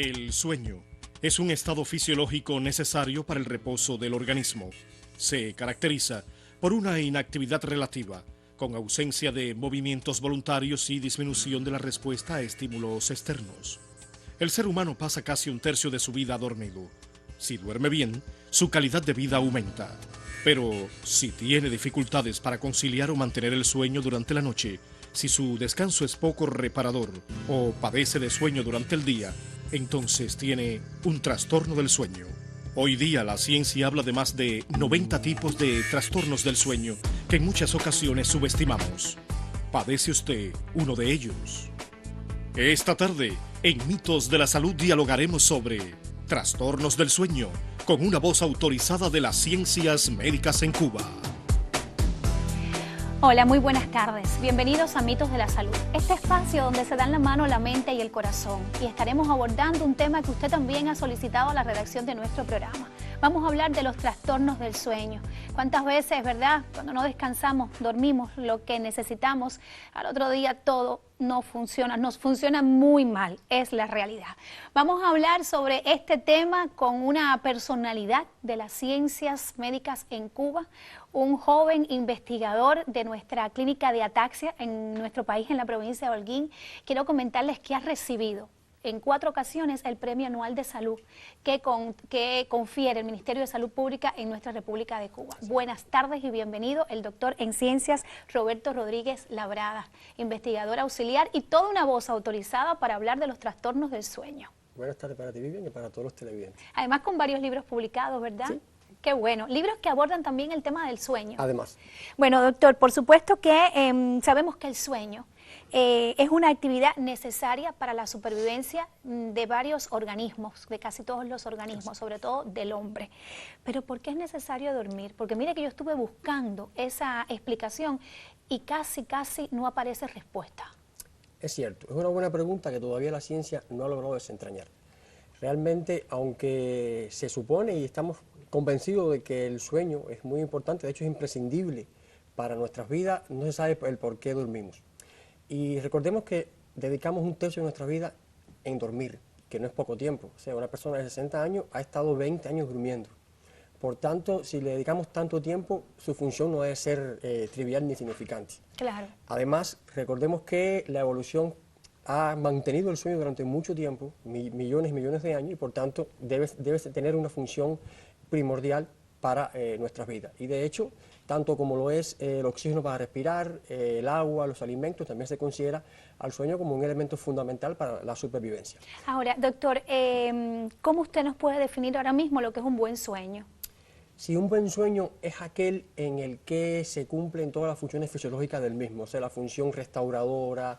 El sueño es un estado fisiológico necesario para el reposo del organismo. Se caracteriza por una inactividad relativa, con ausencia de movimientos voluntarios y disminución de la respuesta a estímulos externos. El ser humano pasa casi un tercio de su vida dormido. Si duerme bien, su calidad de vida aumenta. Pero si tiene dificultades para conciliar o mantener el sueño durante la noche, si su descanso es poco reparador o padece de sueño durante el día, entonces tiene un trastorno del sueño. Hoy día la ciencia habla de más de 90 tipos de trastornos del sueño que en muchas ocasiones subestimamos. ¿Padece usted uno de ellos? Esta tarde, en Mitos de la Salud dialogaremos sobre trastornos del sueño con una voz autorizada de las ciencias médicas en Cuba. Hola, muy buenas tardes. Bienvenidos a Mitos de la Salud, este espacio donde se dan la mano la mente y el corazón. Y estaremos abordando un tema que usted también ha solicitado a la redacción de nuestro programa. Vamos a hablar de los trastornos del sueño. ¿Cuántas veces, verdad, cuando no descansamos, dormimos lo que necesitamos, al otro día todo no funciona, nos funciona muy mal, es la realidad? Vamos a hablar sobre este tema con una personalidad de las ciencias médicas en Cuba, un joven investigador de nuestra clínica de ataxia en nuestro país, en la provincia de Holguín. Quiero comentarles que ha recibido en 4 ocasiones el Premio Anual de Salud que confiere el Ministerio de Salud Pública en nuestra República de Cuba. Buenas tardes y bienvenido el doctor en ciencias Roberto Rodríguez Labrada, investigador auxiliar y toda una voz autorizada para hablar de los trastornos del sueño. Buenas tardes para ti, Vivian, y para todos los televidentes. Además con varios libros publicados, ¿verdad? Sí. Qué bueno. Libros que abordan también el tema del sueño. Además. Bueno, doctor, por supuesto que sabemos que el sueño es una actividad necesaria para la supervivencia de varios organismos, de casi todos los organismos, sobre todo del hombre. Pero ¿por qué es necesario dormir? Porque mire que yo estuve buscando esa explicación y casi no aparece respuesta. Es cierto, es una buena pregunta que todavía la ciencia no ha logrado desentrañar. Realmente, aunque se supone y estamos convencidos de que el sueño es muy importante, de hecho es imprescindible para nuestras vidas, no se sabe el por qué dormimos. Y recordemos que dedicamos un tercio de nuestra vida en dormir, que no es poco tiempo. O sea, una persona de 60 años ha estado 20 años durmiendo. Por tanto, si le dedicamos tanto tiempo, su función no debe ser trivial ni significante. Claro. Además, recordemos que la evolución ha mantenido el sueño durante mucho tiempo, millones y millones de años, y por tanto debe tener una función primordial para nuestras vidas. Y de hecho, tanto como lo es el oxígeno para respirar, el agua, los alimentos, también se considera al sueño como un elemento fundamental para la supervivencia. Ahora, doctor, ¿cómo usted nos puede definir ahora mismo lo que es un buen sueño? Si un buen sueño es aquel en el que se cumplen todas las funciones fisiológicas del mismo, o sea, la función restauradora,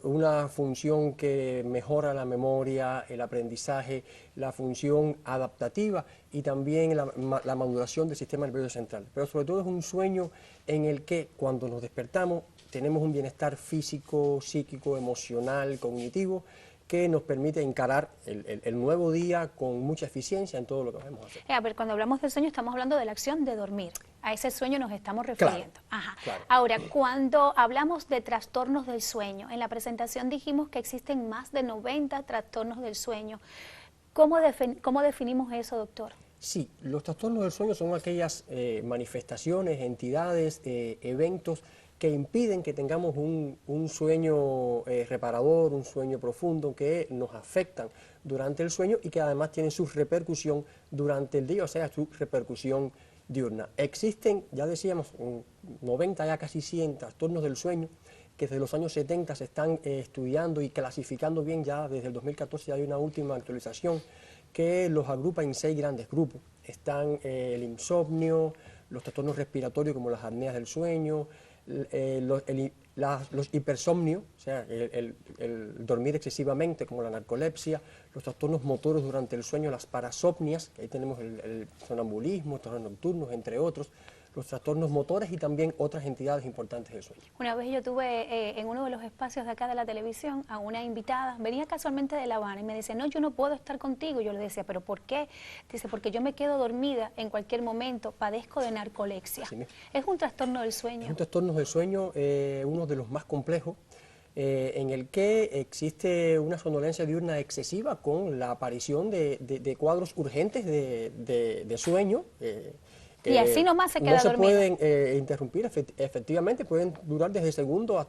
una función que mejora la memoria, el aprendizaje, la función adaptativa y también la maduración del sistema nervioso central. Pero sobre todo es un sueño en el que cuando nos despertamos tenemos un bienestar físico, psíquico, emocional, cognitivo, que nos permite encarar el nuevo día con mucha eficiencia en todo lo que vamos a hacer. A ver, cuando hablamos del sueño estamos hablando de la acción de dormir. A ese sueño nos estamos refiriendo. Claro, Ajá. claro. Ahora, cuando hablamos de trastornos del sueño, en la presentación dijimos que existen más de 90 trastornos del sueño. ¿Cómo definimos eso, doctor? Sí, los trastornos del sueño son aquellas manifestaciones, entidades, eventos que impiden que tengamos un sueño reparador, un sueño profundo, que nos afectan durante el sueño y que además tienen su repercusión durante el día, o sea, su repercusión diurna. Existen, ya decíamos, 90, ya casi 100 trastornos del sueño que desde los años 70 se están estudiando y clasificando bien. Ya desde el 2014 hay una última actualización que los agrupa en 6 grandes grupos. Están el insomnio, los trastornos respiratorios como las apneas del sueño, los hipersomnios, o sea, el dormir excesivamente como la narcolepsia, los trastornos motores durante el sueño, las parasomnias, que ahí tenemos el sonambulismo, trastornos nocturnos, entre otros, los trastornos motores y también otras entidades importantes del sueño. Una vez yo tuve en uno de los espacios de acá de la televisión a una invitada, venía casualmente de La Habana y me decía, no, yo no puedo estar contigo. Yo le decía, ¿pero por qué? Dice, porque yo me quedo dormida en cualquier momento, padezco de narcolepsia. ¿Es un trastorno del sueño? Es un trastorno del sueño, uno de los más complejos. en el que existe una somnolencia diurna excesiva con la aparición de cuadros urgentes de sueño. Y así nomás se queda dormido. No se dormido. pueden interrumpir, efectivamente, pueden durar desde segundos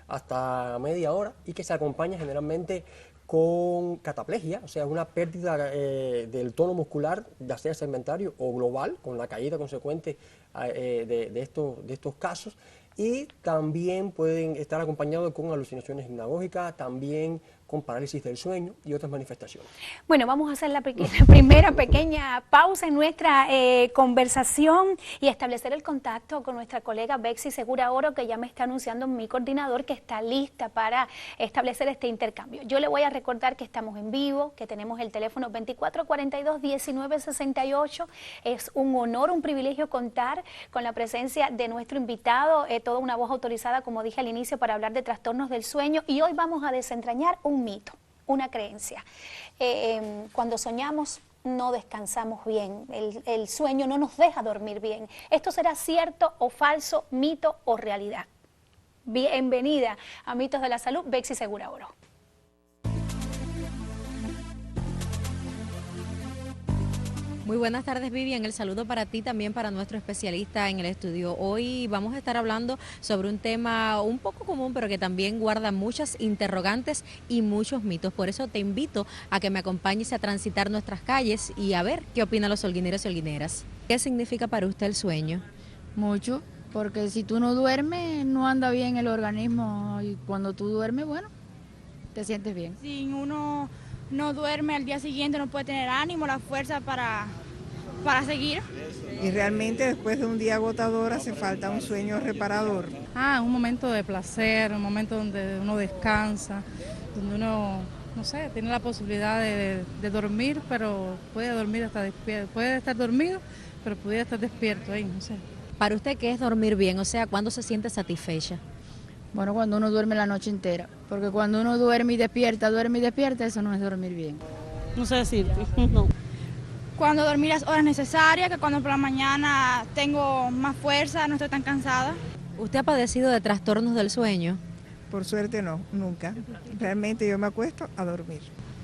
hasta media hora y que se acompaña generalmente con cataplegia, o sea, una pérdida del tono muscular, ya sea segmentario o global, con la caída consecuente de estos casos. Y también pueden estar acompañados con alucinaciones hipnagógicas, también con parálisis del sueño y otras manifestaciones. Bueno, vamos a hacer la primera pequeña pausa en nuestra conversación y establecer el contacto con nuestra colega Bexy Segura Oro, que ya me está anunciando mi coordinador que está lista para establecer este intercambio. Yo le voy a recordar que estamos en vivo, que tenemos el teléfono 2442-1968. Es un honor, un privilegio contar con la presencia de nuestro invitado, toda una voz autorizada, como dije al inicio, para hablar de trastornos del sueño, y hoy vamos a desentrañar un mito, una creencia. Cuando soñamos no descansamos bien, el sueño no nos deja dormir bien. ¿Esto será cierto o falso, mito o realidad? Bienvenida a Mitos de la Salud, Bexy Segura Oro. Muy buenas tardes, Vivian. El saludo para ti, también para nuestro especialista en el estudio. Hoy vamos a estar hablando sobre un tema un poco común, pero que también guarda muchas interrogantes y muchos mitos. Por eso te invito a que me acompañes a transitar nuestras calles y a ver qué opinan los holguineros y holguineras. ¿Qué significa para usted el sueño? Mucho, porque si tú no duermes, no anda bien el organismo, y cuando tú duermes, bueno, te sientes bien. Si uno no duerme, al día siguiente no puede tener ánimo, la fuerza para seguir. Y realmente después de un día agotador hace falta un sueño reparador. Un momento de placer, un momento donde uno descansa, donde uno, no sé, tiene la posibilidad de dormir, pero puede dormir hasta despierto, puede estar dormido, pero pudiera estar despierto ahí, no sé. Para usted, ¿qué es dormir bien? O sea, ¿cuándo se siente satisfecha? Bueno, cuando uno duerme la noche entera, porque cuando uno duerme y despierta, eso no es dormir bien. No sé decirte, no. Cuando dormí las horas necesarias, que cuando por la mañana tengo más fuerza, no estoy tan cansada. ¿Usted ha padecido de trastornos del sueño? Por suerte no, nunca. Realmente yo me acuesto a dormir.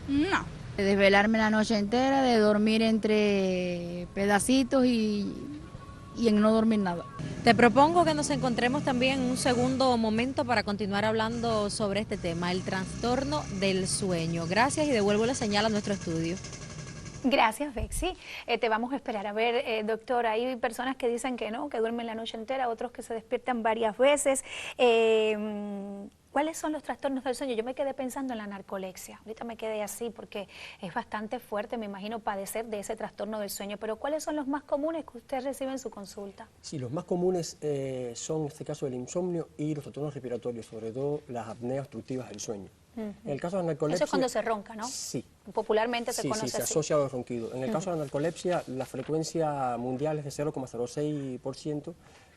No. De desvelarme la noche entera, de dormir entre pedacitos y en no dormir nada. Te propongo que nos encontremos también en un segundo momento para continuar hablando sobre este tema, el trastorno del sueño. Gracias y devuelvo la señal a nuestro estudio. Gracias, Bexy. Te vamos a esperar. A ver, doctora, hay personas que dicen que no, que duermen la noche entera, otros que se despiertan varias veces. ¿Cuáles son los trastornos del sueño? Yo me quedé pensando en la narcolepsia. Ahorita me quedé así porque es bastante fuerte, me imagino, padecer de ese trastorno del sueño. Pero ¿cuáles son los más comunes que usted recibe en su consulta? Sí, los más comunes son, en este caso, el insomnio y los trastornos respiratorios, sobre todo las apneas obstructivas del sueño. En el caso de la narcolepsia... Eso es cuando se ronca, ¿no? Sí. Popularmente se conoce así. Sí, se así. asocia a los ronquidos. En el caso de la narcolepsia, la frecuencia mundial es de 0,06%,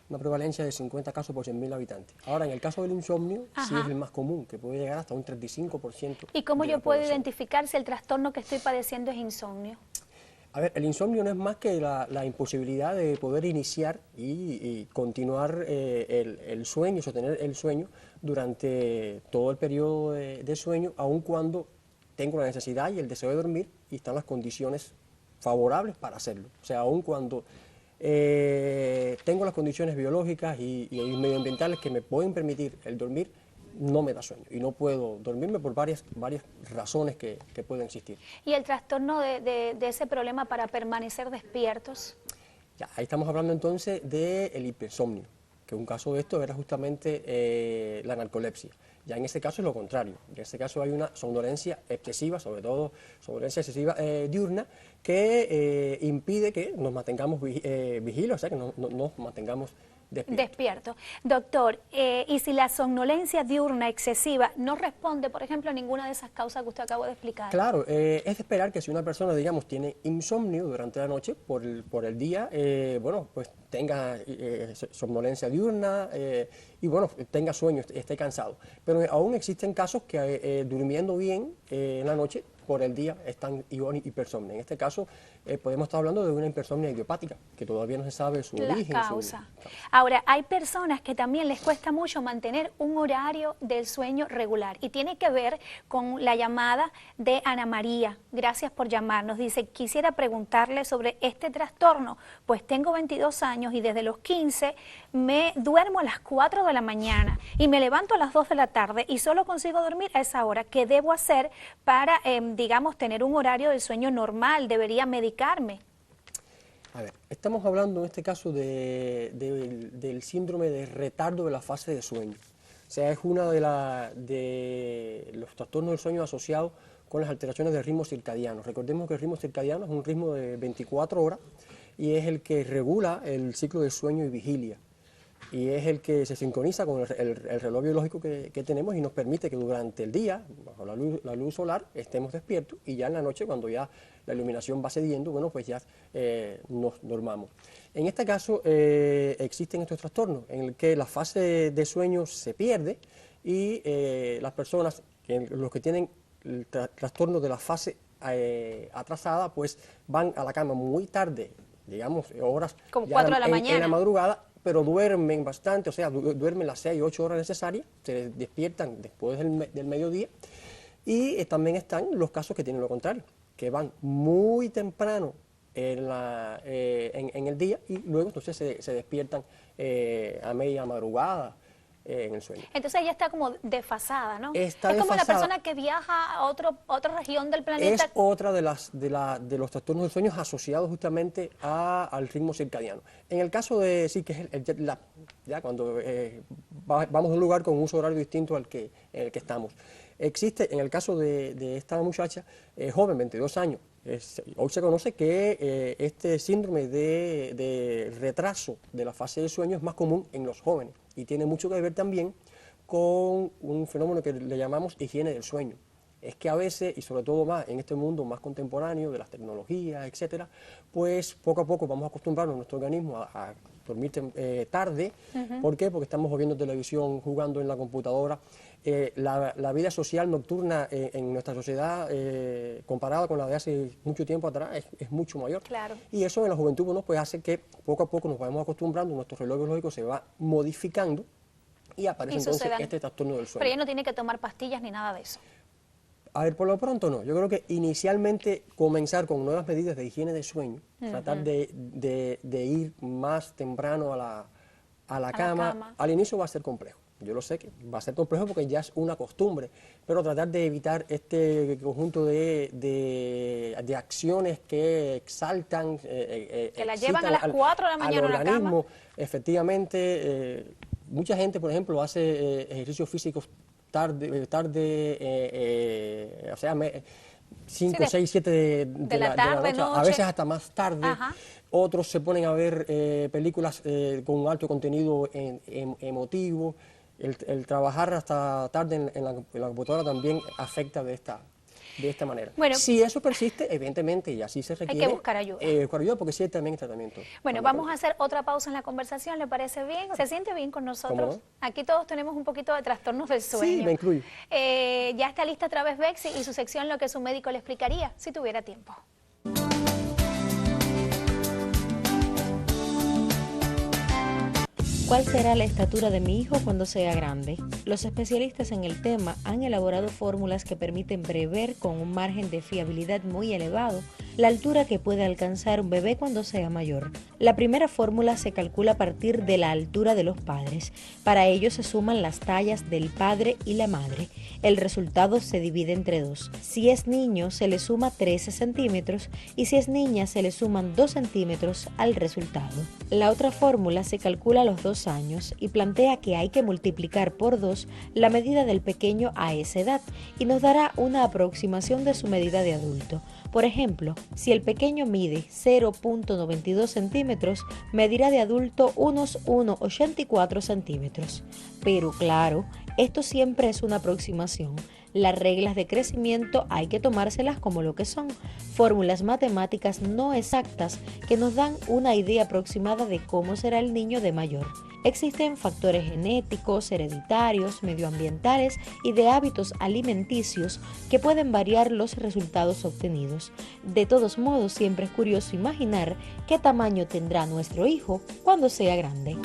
una prevalencia de 50 casos por 100.000 habitantes. Ahora, en el caso del insomnio, sí es el más común, que puede llegar hasta un 35%. ¿Y cómo de yo la puedo población. identificar si el trastorno que estoy padeciendo es insomnio? A ver, el insomnio no es más que la imposibilidad de poder iniciar y continuar el sueño, sostener el sueño durante todo el periodo de sueño, aun cuando tengo la necesidad y el deseo de dormir y están las condiciones favorables para hacerlo. O sea, aun cuando tengo las condiciones biológicas y medioambientales que me pueden permitir el dormir, no me da sueño y no puedo dormirme por varias razones que pueden existir. ¿Y el trastorno de ese problema para permanecer despiertos? Ya, ahí estamos hablando entonces del hipersomnio, que un caso de esto era justamente la narcolepsia. Ya en ese caso es lo contrario, en ese caso hay una somnolencia excesiva, sobre todo somnolencia excesiva diurna, que impide que nos mantengamos vigilos, o sea, que nos mantengamos despierto. Doctor, y si la somnolencia diurna excesiva no responde, por ejemplo, a ninguna de esas causas que usted acabó de explicar? Claro, es de esperar que si una persona, digamos, tiene insomnio durante la noche, por el día, bueno, pues tenga somnolencia diurna y, bueno, tenga sueño, esté cansado. Pero aún existen casos que durmiendo bien en la noche por el día están hipersomnia. En este caso, podemos estar hablando de una hipersomnia idiopática, que todavía no se sabe su origen. La causa. Ahora, hay personas que también les cuesta mucho mantener un horario del sueño regular y tiene que ver con la llamada de Ana María. Gracias por llamarnos. Dice, quisiera preguntarle sobre este trastorno, pues tengo 22 años y desde los 15 me duermo a las 4 de la mañana y me levanto a las 2 de la tarde y solo consigo dormir a esa hora. ¿Qué debo hacer para, digamos, tener un horario del sueño normal? ¿Debería medicarme? A ver, estamos hablando en este caso del síndrome de retardo de la fase de sueño. O sea, es uno de los trastornos del sueño asociados con las alteraciones del ritmo circadiano. Recordemos que el ritmo circadiano es un ritmo de 24 horas y es el que regula el ciclo de sueño y vigilia. Y es el que se sincroniza con el reloj biológico que tenemos y nos permite que durante el día, bajo la luz solar, estemos despiertos y ya en la noche, cuando ya la iluminación va cediendo, bueno, pues ya nos dormamos. En este caso existen estos trastornos en el que la fase de sueño se pierde y las personas, los que tienen el trastorno de la fase atrasada, pues van a la cama muy tarde, digamos horas como 4 de la mañana. En la madrugada, pero duermen bastante, o sea, duermen las 6 o 8 horas necesarias, se despiertan después del mediodía, y también están los casos que tienen lo contrario, que van muy temprano en el día y luego entonces se despiertan a media madrugada en el sueño. Entonces ella está como desfasada, ¿no? Está es como desfasada. la persona que viaja a otra región del planeta. Es otra de los trastornos del sueño asociados justamente al ritmo circadiano. En el caso de, sí, que es el jet lag, ya cuando vamos a un lugar con un uso horario distinto en el que estamos. Existe, en el caso de esta muchacha, joven, 22 años, hoy se conoce que este síndrome de retraso de la fase de sueño es más común en los jóvenes y tiene mucho que ver también con un fenómeno que le llamamos higiene del sueño. Es que a veces, y sobre todo más en este mundo más contemporáneo de las tecnologías, etcétera, pues poco a poco vamos acostumbrando a nuestro organismo a dormir tarde. ¿Por qué? Porque estamos viendo televisión, jugando en la computadora. La vida social nocturna en nuestra sociedad, comparada con la de hace mucho tiempo atrás, es mucho mayor. Claro. Y eso en la juventud, bueno, pues hace que poco a poco nos vayamos acostumbrando, nuestro reloj biológico se va modificando y aparece entonces este trastorno del sueño. Pero ella no tiene que tomar pastillas ni nada de eso. A ver, por lo pronto no. Yo creo que inicialmente comenzar con nuevas medidas de higiene de sueño, tratar de ir más temprano a la cama, al inicio va a ser complejo. Yo lo sé que va a ser complejo porque ya es una costumbre, pero tratar de evitar este conjunto de acciones que exaltan, que la llevan a las 4 de la mañana al a la organismo. cama. Efectivamente, mucha gente, por ejemplo, hace ejercicios físicos tarde, o sea, 5, 6, 7 de la noche, a veces hasta más tarde. Ajá. Otros se ponen a ver películas con un alto contenido emotivo. El trabajar hasta tarde en la computadora también afecta de esta manera. Bueno, si eso persiste, evidentemente, y así se requiere, hay que buscar ayuda. Buscar ayuda porque sí hay también tratamiento. Bueno, vamos a hacer otra pausa en la conversación, ¿le parece bien? ¿Se siente bien con nosotros? No? Aquí todos tenemos un poquito de trastornos del sueño. Sí, me incluyo. Ya está lista otra vez Bexy y su sección Lo que su médico le explicaría, si tuviera tiempo. ¿Cuál será la estatura de mi hijo cuando sea grande? Los especialistas en el tema han elaborado fórmulas que permiten prever con un margen de fiabilidad muy elevado la altura que puede alcanzar un bebé cuando sea mayor. La primera fórmula se calcula a partir de la altura de los padres. Para ello se suman las tallas del padre y la madre. El resultado se divide entre 2. Si es niño se le suma 13 centímetros y si es niña se le suman 2 centímetros al resultado. La otra fórmula se calcula a los 2 años y plantea que hay que multiplicar por 2 la medida del pequeño a esa edad y nos dará una aproximación de su medida de adulto. Por ejemplo, si el pequeño mide 0.92 centímetros, medirá de adulto unos 1,84 centímetros. Pero claro, esto siempre es una aproximación. Las reglas de crecimiento hay que tomárselas como lo que son, fórmulas matemáticas no exactas que nos dan una idea aproximada de cómo será el niño de mayor. Existen factores genéticos, hereditarios, medioambientales y de hábitos alimenticios que pueden variar los resultados obtenidos. De todos modos, siempre es curioso imaginar qué tamaño tendrá nuestro hijo cuando sea grande.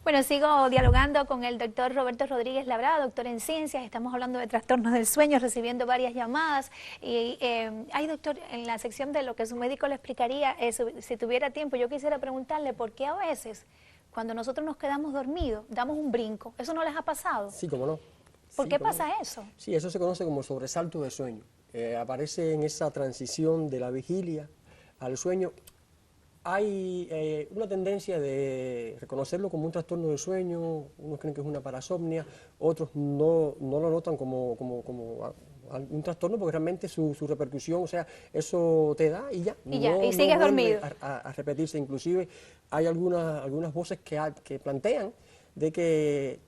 Bueno, sigo dialogando con el doctor Roberto Rodríguez Labrada, doctor en ciencias. Estamos hablando de trastornos del sueño, recibiendo varias llamadas. Y hay, doctor, en la sección de lo que su médico le explicaría, si tuviera tiempo, yo quisiera preguntarle por qué a veces, cuando nosotros nos quedamos dormidos, damos un brinco. ¿Eso no les ha pasado? Sí, cómo no. ¿Por qué pasa eso? Sí, eso se conoce como sobresalto de sueño. Aparece en esa transición de la vigilia al sueño. Hay una tendencia de reconocerlo como un trastorno del sueño, unos creen que es una parasomnia, otros no lo notan como un trastorno porque realmente su repercusión, o sea, eso te da y ya. Y sigues dormido. A repetirse, inclusive hay algunas voces que plantean de que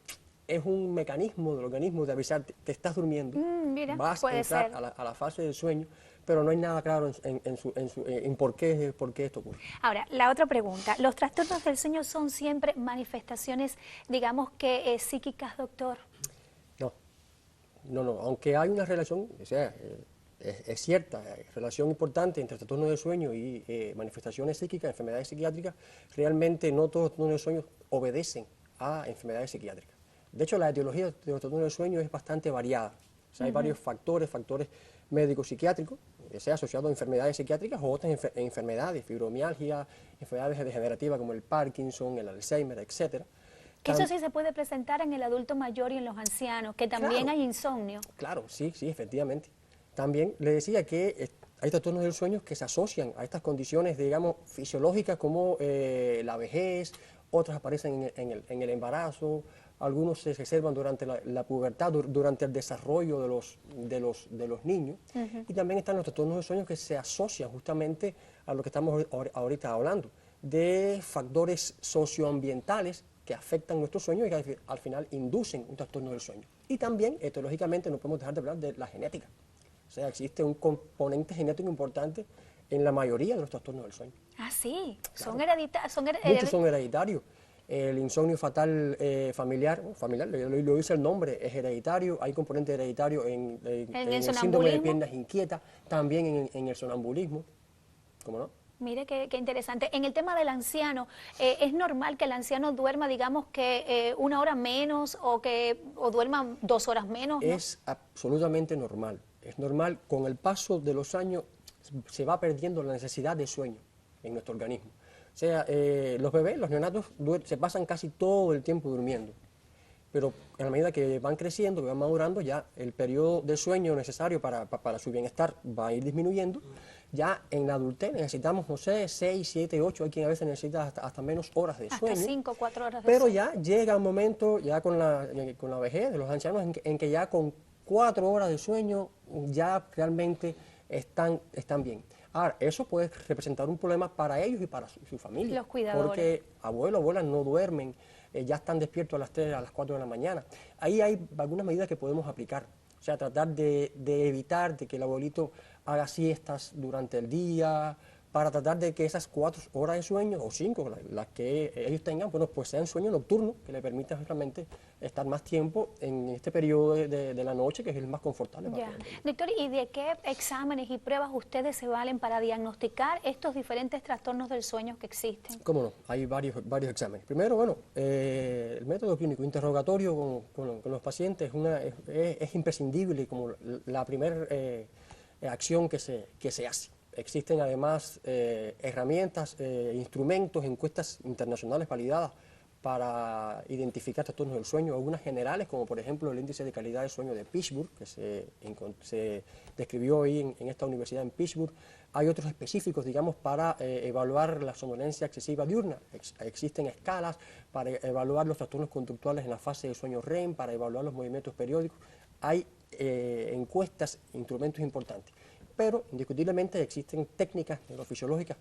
es un mecanismo del organismo de avisar, te estás durmiendo, mira, vas a entrar a la fase del sueño, pero no hay nada claro en por qué esto ocurre. Ahora, la otra pregunta, ¿los trastornos del sueño son siempre manifestaciones, digamos que psíquicas, doctor? No, aunque hay una relación, o sea, es cierta, hay relación importante entre trastornos del sueño y manifestaciones psíquicas, enfermedades psiquiátricas, realmente no todos los trastornos del sueño obedecen a enfermedades psiquiátricas. De hecho, la etiología de los trastornos del sueño es bastante variada. O sea, hay varios factores médicos psiquiátricos, sea asociados a enfermedades psiquiátricas o otras enfermedades, fibromialgia, enfermedades degenerativas como el Parkinson, el Alzheimer, etcétera. Eso sí se puede presentar en el adulto mayor y en los ancianos, que también hay insomnio. Claro, sí, efectivamente. También le decía que hay trastornos del sueño que se asocian a estas condiciones, digamos, fisiológicas como la vejez, otras aparecen en el embarazo, algunos se reservan durante la pubertad, durante el desarrollo de los niños, y también están los trastornos del sueño que se asocian justamente a lo que estamos ahorita hablando, de factores socioambientales que afectan nuestro sueño y que al final inducen un trastorno del sueño. Y también, etiológicamente, no podemos dejar de hablar de la genética. O sea, existe un componente genético importante en la mayoría de los trastornos del sueño. Ah, sí, claro. Muchos son hereditarios. El insomnio familiar, lo dice el nombre, es hereditario. Hay componente hereditario en el síndrome de piernas inquietas, también en el sonambulismo. ¿Cómo no? Mire qué interesante. En el tema del anciano, ¿es normal que el anciano duerma, digamos, que 1 hora menos o duerma 2 horas menos? ¿No? Es absolutamente normal. Es normal, con el paso de los años se va perdiendo la necesidad de sueño en nuestro organismo. O sea, los bebés, los neonatos, se pasan casi todo el tiempo durmiendo. Pero a la medida que van creciendo, que van madurando, ya el periodo de sueño necesario para su bienestar va a ir disminuyendo. Ya en la adultez necesitamos, no sé, 6, 7, 8, hay quien a veces necesita hasta menos horas de sueño. Hasta 5, 4 horas de sueño. Pero ya llega un momento, ya con la vejez de los ancianos, en que ya con 4 horas de sueño ya realmente están bien. Ahora, eso puede representar un problema para ellos y para su familia. Los cuidadores. Porque abuelos, abuelas no duermen, ya están despiertos a las 3, a las 4 de la mañana. Ahí hay algunas medidas que podemos aplicar. O sea, tratar de evitar de que el abuelito haga siestas durante el día, para tratar de que esas 4 horas de sueño, o 5, las que ellos tengan, bueno, pues sean sueño nocturno, que le permita realmente estar más tiempo en este periodo de la noche, que es el más confortable para ellos. Doctor, ¿y de qué exámenes y pruebas ustedes se valen para diagnosticar estos diferentes trastornos del sueño que existen? Cómo no, hay varios exámenes. Primero, bueno, el método clínico interrogatorio con los pacientes es imprescindible, como la primera acción que se hace. Existen además herramientas, instrumentos, encuestas internacionales validadas para identificar trastornos del sueño, algunas generales, como por ejemplo el índice de calidad de sueño de Pittsburgh, que se describió hoy en esta universidad en Pittsburgh. Hay otros específicos, digamos, para evaluar la somnolencia excesiva diurna. Existen escalas para evaluar los trastornos conductuales en la fase de sueño REM, para evaluar los movimientos periódicos. Hay encuestas, instrumentos importantes. Pero indiscutiblemente existen técnicas neurofisiológicas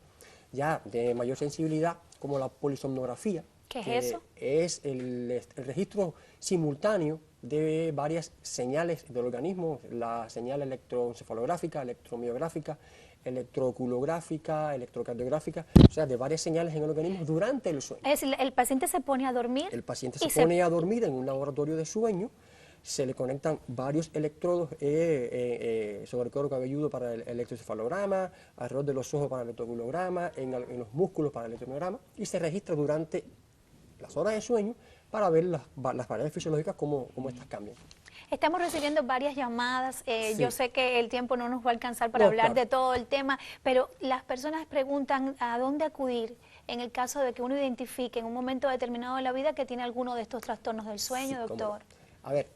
ya de mayor sensibilidad, como la polisomnografía. ¿Qué es eso? Es el registro simultáneo de varias señales del organismo, la señal electroencefalográfica, electromiográfica, electrooculográfica, electrocardiográfica, o sea, de varias señales en el organismo durante el sueño. Es decir, el paciente se pone a dormir. El paciente se pone a dormir en un laboratorio de sueño, se le conectan varios electrodos sobre el cuero cabelludo para el electroencefalograma, alrededor de los ojos para el electroculograma, en los músculos para el electromiograma, y se registra durante las horas de sueño para ver las variables fisiológicas cómo estas cambian. Estamos recibiendo varias llamadas, Sí. yo sé que el tiempo no nos va a alcanzar para hablar de todo el tema, pero las personas preguntan a dónde acudir en el caso de que uno identifique en un momento determinado de la vida que tiene alguno de estos trastornos del sueño, Sí, doctor. A ver,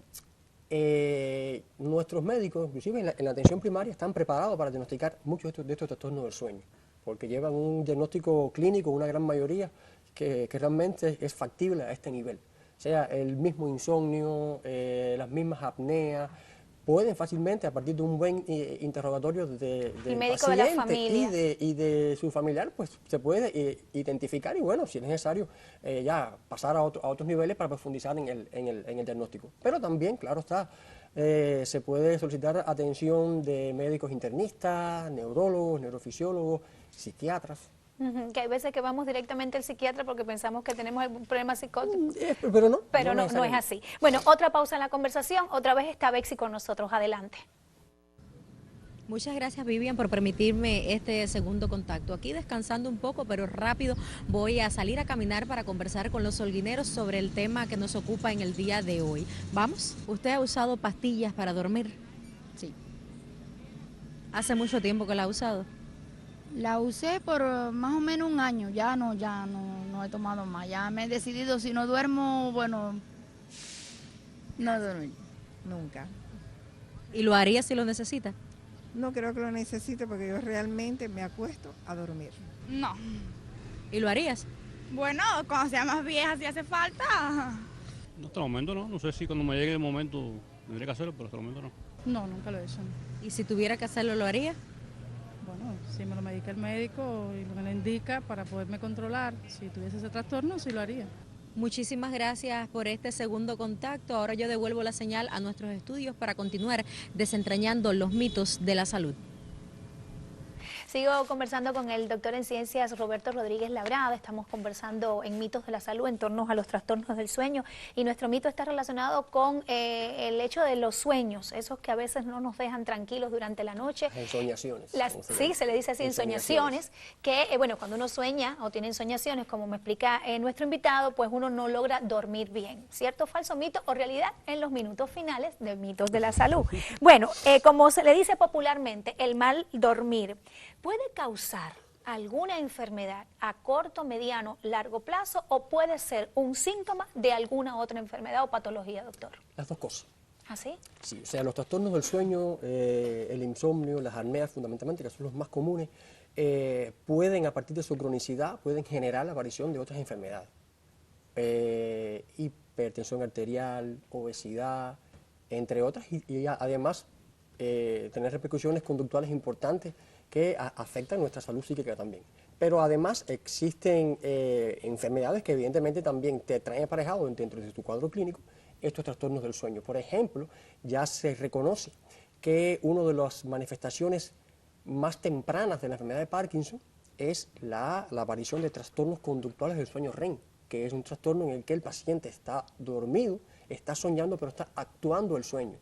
nuestros médicos, inclusive en la atención primaria, están preparados para diagnosticar muchos de estos trastornos del sueño, porque llevan un diagnóstico clínico, una gran mayoría, que realmente es factible a este nivel. O sea, el mismo insomnio, las mismas apneas, pueden fácilmente, a partir de un buen interrogatorio del médico de la paciente familia. y de su familiar, pues se puede identificar y, bueno, si es necesario, ya pasar a otros niveles para profundizar en el diagnóstico. Pero también, claro está, se puede solicitar atención de médicos internistas, neurólogos, neurofisiólogos, psiquiatras. Que hay veces que vamos directamente al psiquiatra porque pensamos que tenemos algún problema psicótico. Pero no. Pero no es así. Bueno, otra pausa en la conversación. Otra vez está Bexy con nosotros. Adelante. Muchas gracias, Vivian, por permitirme este segundo contacto. Aquí descansando un poco, pero rápido voy a salir a caminar para conversar con los holguineros sobre el tema que nos ocupa en el día de hoy. ¿Vamos? ¿Usted ha usado pastillas para dormir? Sí. ¿Hace mucho tiempo que la ha usado? La usé por más o menos un año, ya no he tomado más, ya me he decidido, si no duermo, bueno, no dormir, nunca. ¿Y lo haría si lo necesita? No creo que lo necesite porque yo realmente me acuesto a dormir. No. ¿Y lo harías? Bueno, cuando sea más vieja, si hace falta. No, hasta el momento no. No sé si cuando me llegue el momento tendré que hacerlo, pero hasta el momento no. No, nunca lo he hecho. ¿Y si tuviera que hacerlo, lo haría? Bueno, si me lo medica el médico y lo que le indica para poderme controlar, si tuviese ese trastorno, sí lo haría. Muchísimas gracias por este segundo contacto. Ahora yo devuelvo la señal a nuestros estudios para continuar desentrañando los mitos de la salud. Sigo conversando con el doctor en ciencias Roberto Rodríguez Labrada. Estamos conversando en mitos de la salud en torno a los trastornos del sueño y nuestro mito está relacionado con el hecho de los sueños, esos que a veces no nos dejan tranquilos durante la noche. Ensoñaciones. Sí, se le dice así, ensoñaciones, que bueno, cuando uno sueña o tiene ensoñaciones, como me explica nuestro invitado, pues uno no logra dormir bien. ¿Cierto, falso, mito o realidad? En los minutos finales de mitos de la salud. Bueno, como se le dice popularmente, el mal dormir puede causar alguna enfermedad a corto, mediano, largo plazo o puede ser un síntoma de alguna otra enfermedad o patología, doctor. Las dos cosas. ¿Ah, sí? Sí, o sea, los trastornos del sueño, el insomnio, las apneas fundamentalmente, que son los más comunes, pueden, a partir de su cronicidad, pueden generar la aparición de otras enfermedades. Hipertensión arterial, obesidad, entre otras, y además tener repercusiones conductuales importantes que afectan nuestra salud psíquica también. Pero además existen enfermedades que evidentemente también te traen aparejado dentro de tu cuadro clínico estos trastornos del sueño. Por ejemplo, ya se reconoce que una de las manifestaciones más tempranas de la enfermedad de Parkinson es la aparición de trastornos conductuales del sueño REM, que es un trastorno en el que el paciente está dormido, está soñando, pero está actuando el sueño.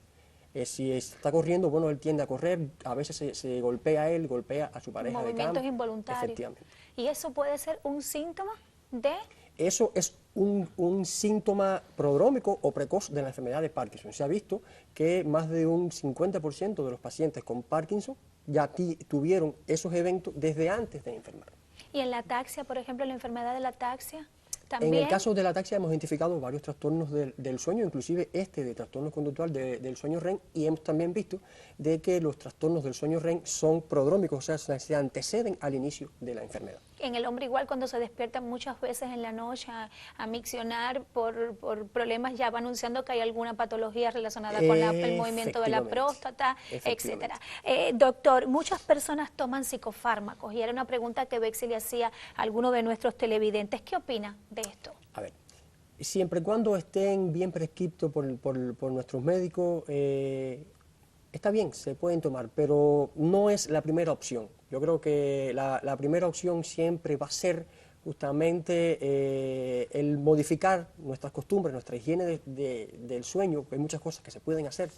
Si está corriendo, bueno, él tiende a correr, a veces se golpea él, golpea a su pareja de cama. Movimientos involuntarios. Efectivamente. ¿Y eso puede ser un síntoma de...? Eso es un síntoma prodrómico o precoz de la enfermedad de Parkinson. Se ha visto que más de un 50% de los pacientes con Parkinson ya tuvieron esos eventos desde antes de enfermar. ¿Y en la ataxia, por ejemplo, la enfermedad de la ataxia? ¿También? En el caso de la ataxia hemos identificado varios trastornos del sueño, inclusive de trastorno conductual del sueño REM, y hemos también visto de que los trastornos del sueño REM son prodrómicos, o sea, se anteceden al inicio de la enfermedad. En el hombre igual, cuando se despierta muchas veces en la noche a miccionar por problemas, ya va anunciando que hay alguna patología relacionada con el movimiento de la próstata, etcétera. Doctor, muchas personas toman psicofármacos y era una pregunta que Bexy le hacía a alguno de nuestros televidentes. ¿Qué opina de esto? A ver, Siempre y cuando estén bien prescriptos por nuestros médicos, está bien, se pueden tomar, pero no es la primera opción. Yo creo que la primera opción siempre va a ser justamente el modificar nuestras costumbres, nuestra higiene del sueño. Hay muchas cosas que se pueden hacer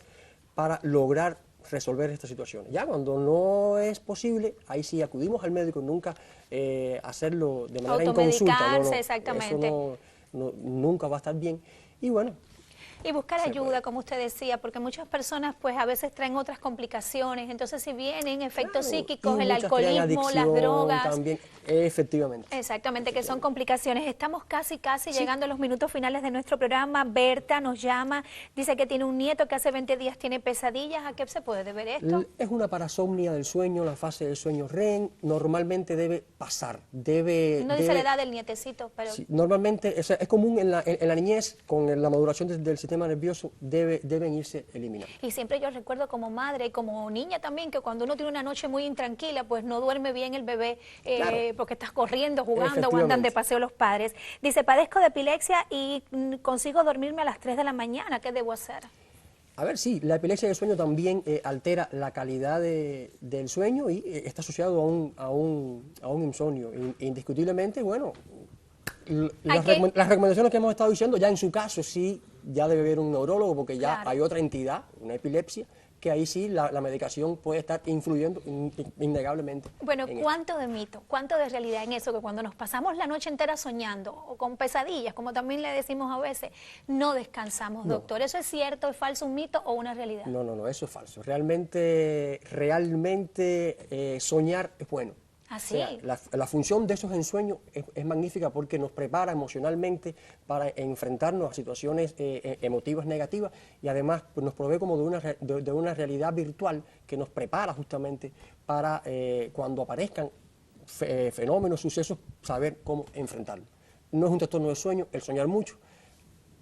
para lograr resolver esta situación. Ya cuando no es posible, ahí sí acudimos al médico, nunca hacerlo de manera inconsulta. Exactamente. Eso nunca va a estar bien. Y bueno, y buscar ayuda, como usted decía, porque muchas personas pues a veces traen otras complicaciones, entonces si vienen efectos psíquicos, el alcoholismo, las drogas. También, efectivamente. Exactamente, que son complicaciones. Estamos casi llegando a los minutos finales de nuestro programa. Berta nos llama, dice que tiene un nieto que hace 20 días tiene pesadillas. ¿A qué se puede deber esto? Es una parasomnia del sueño, la fase del sueño REM, normalmente debe pasar, No dice la edad del nietecito, pero... Sí, normalmente es común en la niñez, con la maduración del sistema nervioso, deben irse eliminando. Y siempre yo recuerdo como madre y como niña también, que cuando uno tiene una noche muy intranquila, pues no duerme bien el bebé, claro, porque estás corriendo, jugando o andan de paseo los padres. Dice, padezco de epilepsia y consigo dormirme a las 3 de la mañana, ¿qué debo hacer? A ver, sí, la epilepsia del sueño también altera la calidad del sueño y está asociado a un insomnio. Indiscutiblemente, bueno, las recomendaciones que hemos estado diciendo, ya en su caso sí, ya debe haber un neurólogo, porque ya claro, hay otra entidad, una epilepsia, que ahí sí la medicación puede estar influyendo innegablemente. Bueno, ¿cuánto de mito, cuánto de realidad en eso, que cuando nos pasamos la noche entera soñando o con pesadillas, como también le decimos a veces, no descansamos, doctor? ¿Eso es cierto, es falso, un mito o una realidad? No, eso es falso. Realmente soñar es bueno. ¿Así? O sea, la función de esos ensueños es magnífica porque nos prepara emocionalmente para enfrentarnos a situaciones emotivas negativas y además pues, nos provee como de una realidad virtual que nos prepara justamente para cuando aparezcan fenómenos, sucesos, saber cómo enfrentarlos. No es un trastorno del sueño el soñar mucho.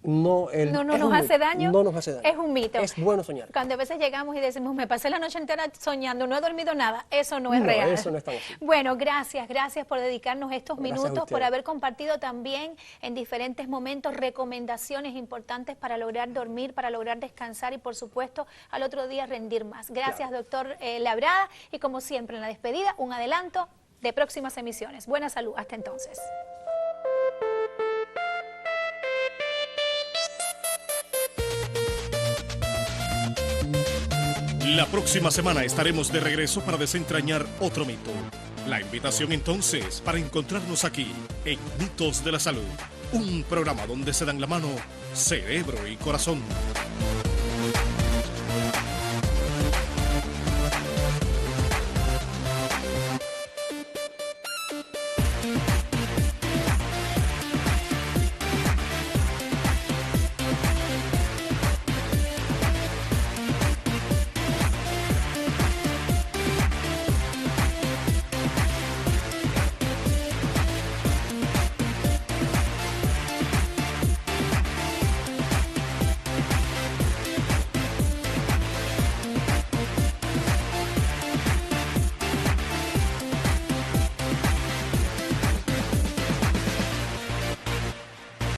No nos hace daño. No nos hace daño. Es un mito. Es bueno soñar. Cuando a veces llegamos y decimos, me pasé la noche entera soñando, no he dormido nada, eso no es real. Eso no es tan así. Bueno, gracias por dedicarnos estos minutos, por haber compartido también en diferentes momentos recomendaciones importantes para lograr dormir, para lograr descansar y por supuesto al otro día rendir más. Gracias, doctor Labrada, y como siempre en la despedida, un adelanto de próximas emisiones. Buena salud, hasta entonces. La próxima semana estaremos de regreso para desentrañar otro mito. La invitación entonces para encontrarnos aquí en Mitos de la Salud, un programa donde se dan la mano cerebro y corazón.